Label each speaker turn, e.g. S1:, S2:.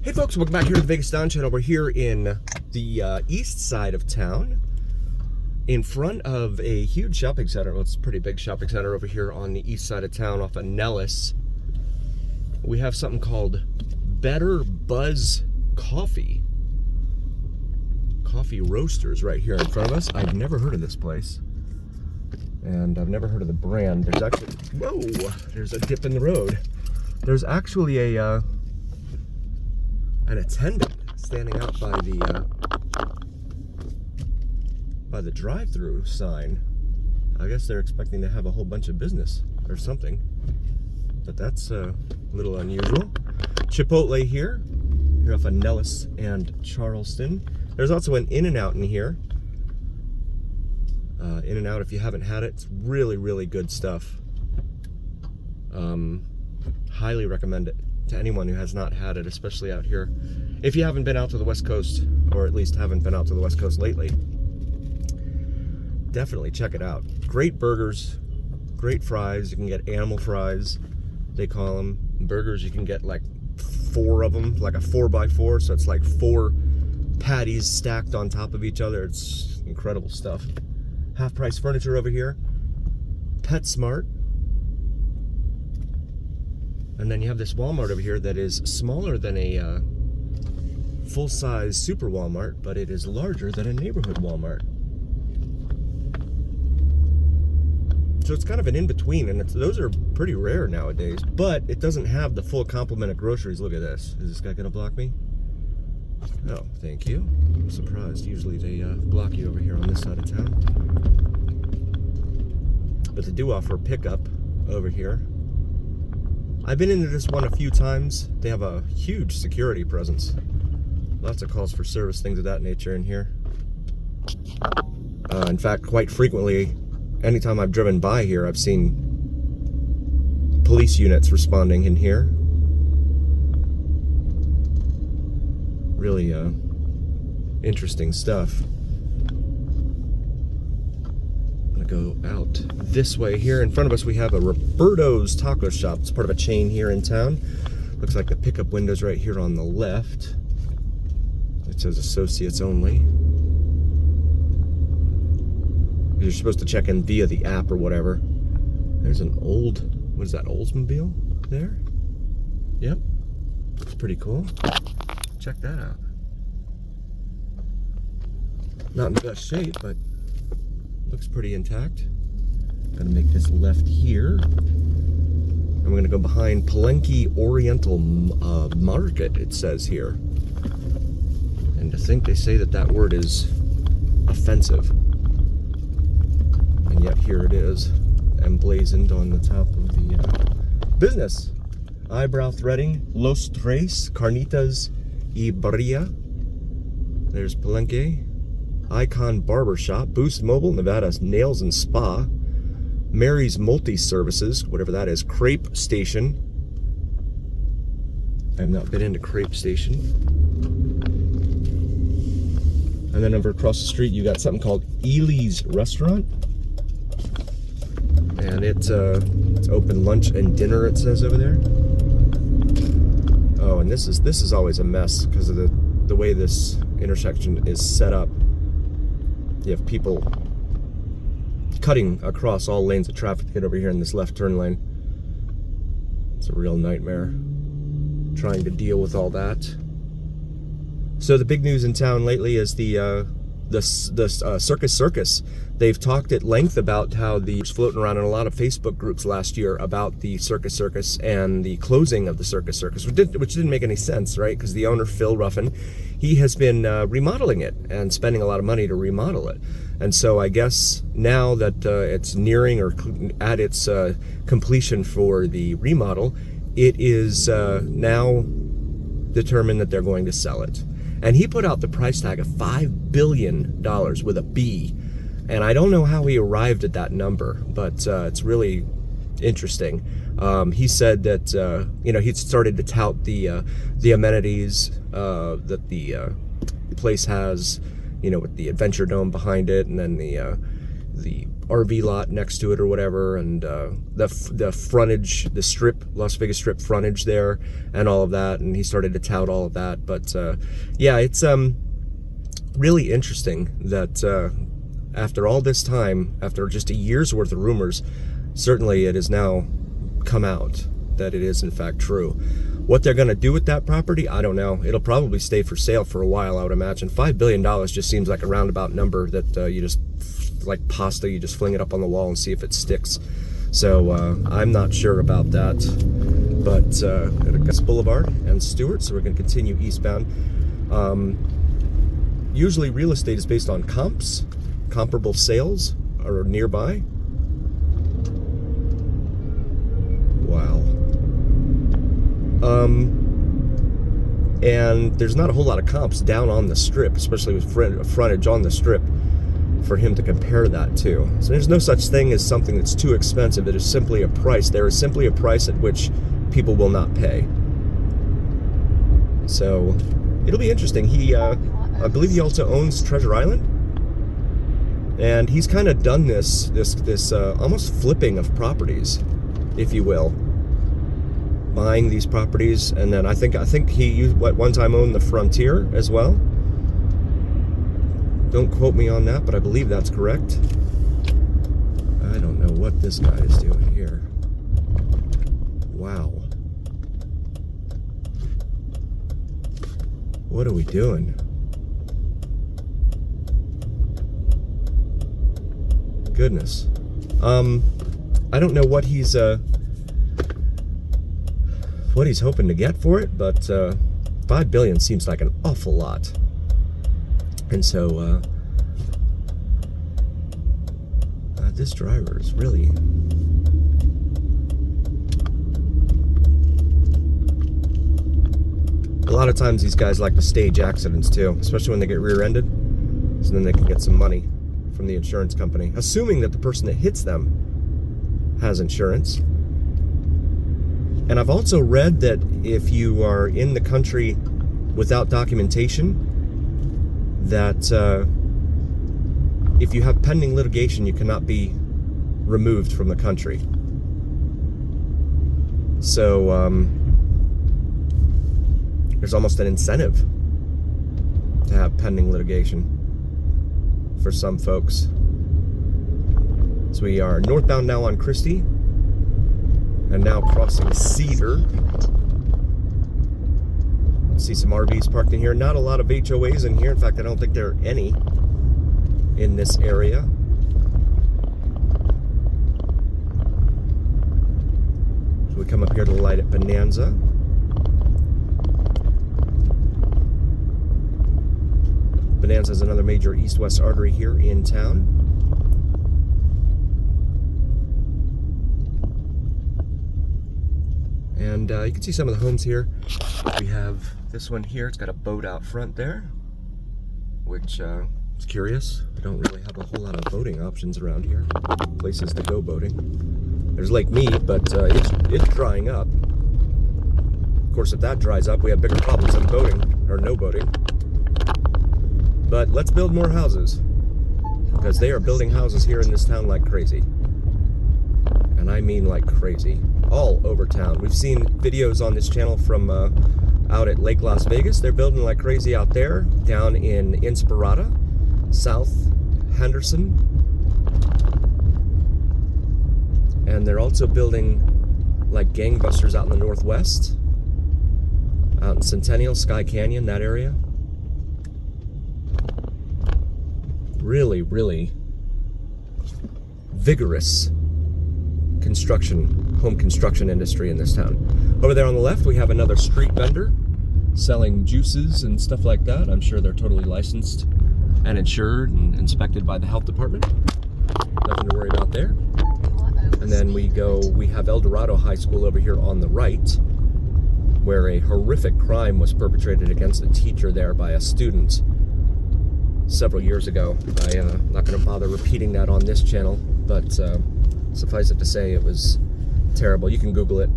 S1: Hey folks, welcome back here to the Vegas Don Channel. We're here in the east side of town, in front of a huge shopping center. Well, it's a pretty big shopping center over here on the east side of town off of Nellis. We have something called Better Buzz Coffee Roasters right here in front of us. I've never heard of this place, and I've never heard of the brand. There's actually, whoa, there's a dip in the road. There's actually an attendant standing out by the drive-through sign. I guess they're expecting to have a whole bunch of business or something, but that's a little unusual. Chipotle here off of Nellis and Charleston. There's also an In-N-Out in here. In-N-Out, if you haven't had it, it's really, really good stuff. Highly recommend it to anyone who has not had it, especially out here. If you haven't been out to the West Coast, or at least haven't been out to the West Coast lately, definitely check it out. Great burgers, great fries. You can get animal fries, they call them. Burgers, you can get like 4 of them, like a 4x4, so it's like 4 patties stacked on top of each other. It's incredible stuff. Half-price furniture over here. PetSmart. And then you have this Walmart over here that is smaller than a full-size super Walmart, but it is larger than a neighborhood Walmart. So it's kind of an in-between, and those are pretty rare nowadays, but it doesn't have the full complement of groceries. Look at this. Is this guy gonna block me? Oh, thank you. I'm surprised. Usually they block you over here on this side of town. But they do offer pickup over here. I've been into this one a few times. They have a huge security presence. Lots of calls for service, things of that nature in here. In fact, quite frequently, anytime I've driven by here, I've seen police units responding in here. Really interesting stuff. Go out this way. Here in front of us we have a Roberto's Taco Shop. It's part of a chain here in town. Looks like the pickup window's right here on the left. It says associates only. You're supposed to check in via the app or whatever. There's an old, what is that, Oldsmobile there? Yep, it's pretty cool. Check that out. Not in the best shape, but looks pretty intact. Gonna make this left here. And we're gonna go behind Palenque Oriental Market, it says here. And to think they say that word is offensive. And yet here it is, emblazoned on the top of the business. Eyebrow threading, Los Tres Carnitas y Barria. There's Palenque. Icon Barbershop, Boost Mobile, Nevada's Nails and Spa, Mary's Multi-Services, whatever that is, Crepe Station. I have not been into Crepe Station. And then over across the street, you got something called Ely's Restaurant. And it's open lunch and dinner, it says over there. Oh, and this is always a mess because of the way this intersection is set up. You have people cutting across all lanes of traffic to get over here in this left turn lane. It's a real nightmare trying to deal with all that. So the big news in town lately is the Circus Circus. They've talked at length about how the floating around in a lot of Facebook groups last year about the Circus Circus and the closing of the Circus Circus, which didn't make any sense, right? Because the owner, Phil Ruffin, he has been remodeling it and spending a lot of money to remodel it. And so I guess now that it's nearing or at its completion for the remodel, it is now determined that they're going to sell it. And he put out the price tag of $5 billion with a B. And I don't know how he arrived at that number, but it's really interesting. He said that he'd started to tout the amenities that the place has, with the Adventure Dome behind it, and then the RV lot next to it or whatever, and the frontage, the strip, Las Vegas Strip frontage there, and all of that, and he started to tout all of that. But yeah, it's really interesting that after all this time, after just a year's worth of rumors, certainly it has now come out that it is in fact true. What they're going to do with that property, I don't know. It'll probably stay for sale for a while, I would imagine. $5 billion just seems like a roundabout number that you just, like pasta, you just fling it up on the wall and see if it sticks. So I'm not sure about that. But Gus Boulevard and Stewart, so we're going to continue eastbound. Usually real estate is based on comps, comparable sales are nearby. Wow. And there's not a whole lot of comps down on the strip, especially with frontage on the strip, for him to compare that to. So there's no such thing as something that's too expensive. It is simply a price. There is simply a price at which people will not pay. So it'll be interesting. He, I believe he also owns Treasure Island. And he's kind of done this almost flipping of properties, if you will. Buying these properties, and then I think he one time owned the Frontier as well. Don't quote me on that, but I believe that's correct. I don't know what this guy is doing here. Wow. What are we doing? Goodness. I don't know what he's hoping to get for it, but $5 billion seems like an awful lot. And so this driver is really a lot of times these guys like to stage accidents too, especially when they get rear-ended, so then they can get some money from the insurance company, assuming that the person that hits them has insurance. And I've also read that if you are in the country without documentation, that if you have pending litigation, you cannot be removed from the country. So there's almost an incentive to have pending litigation for some folks. So we are northbound now on Christy, and now crossing Cedar. See some RVs parked in here. Not a lot of HOAs in here. In fact, I don't think there are any in this area. So we come up here to the light at Bonanza. Bonanza is another major east-west artery here in town. And you can see some of the homes here. We have this one here. It's got a boat out front there, which is curious. We don't really have a whole lot of boating options around here. Places to go boating. There's Lake Mead, but it's drying up. Of course, if that dries up, we have bigger problems than boating, or no boating. But let's build more houses, because they are building houses here in this town like crazy. And I mean like crazy. All over town. We've seen videos on this channel from out at Lake Las Vegas. They're building like crazy out there. Down in Inspirada, South Henderson. And they're also building like gangbusters out in the northwest. Out in Centennial, Sky Canyon, that area. Really, really vigorous home construction industry in this town. Over there on the left, we have another street vendor selling juices and stuff like that. I'm sure they're totally licensed and insured and inspected by the health department. Nothing to worry about there. And then we have El Dorado High School over here on the right, where a horrific crime was perpetrated against a teacher there by a student several years ago. I'm not going to bother repeating that on this channel, but suffice it to say, it was terrible. You can Google it.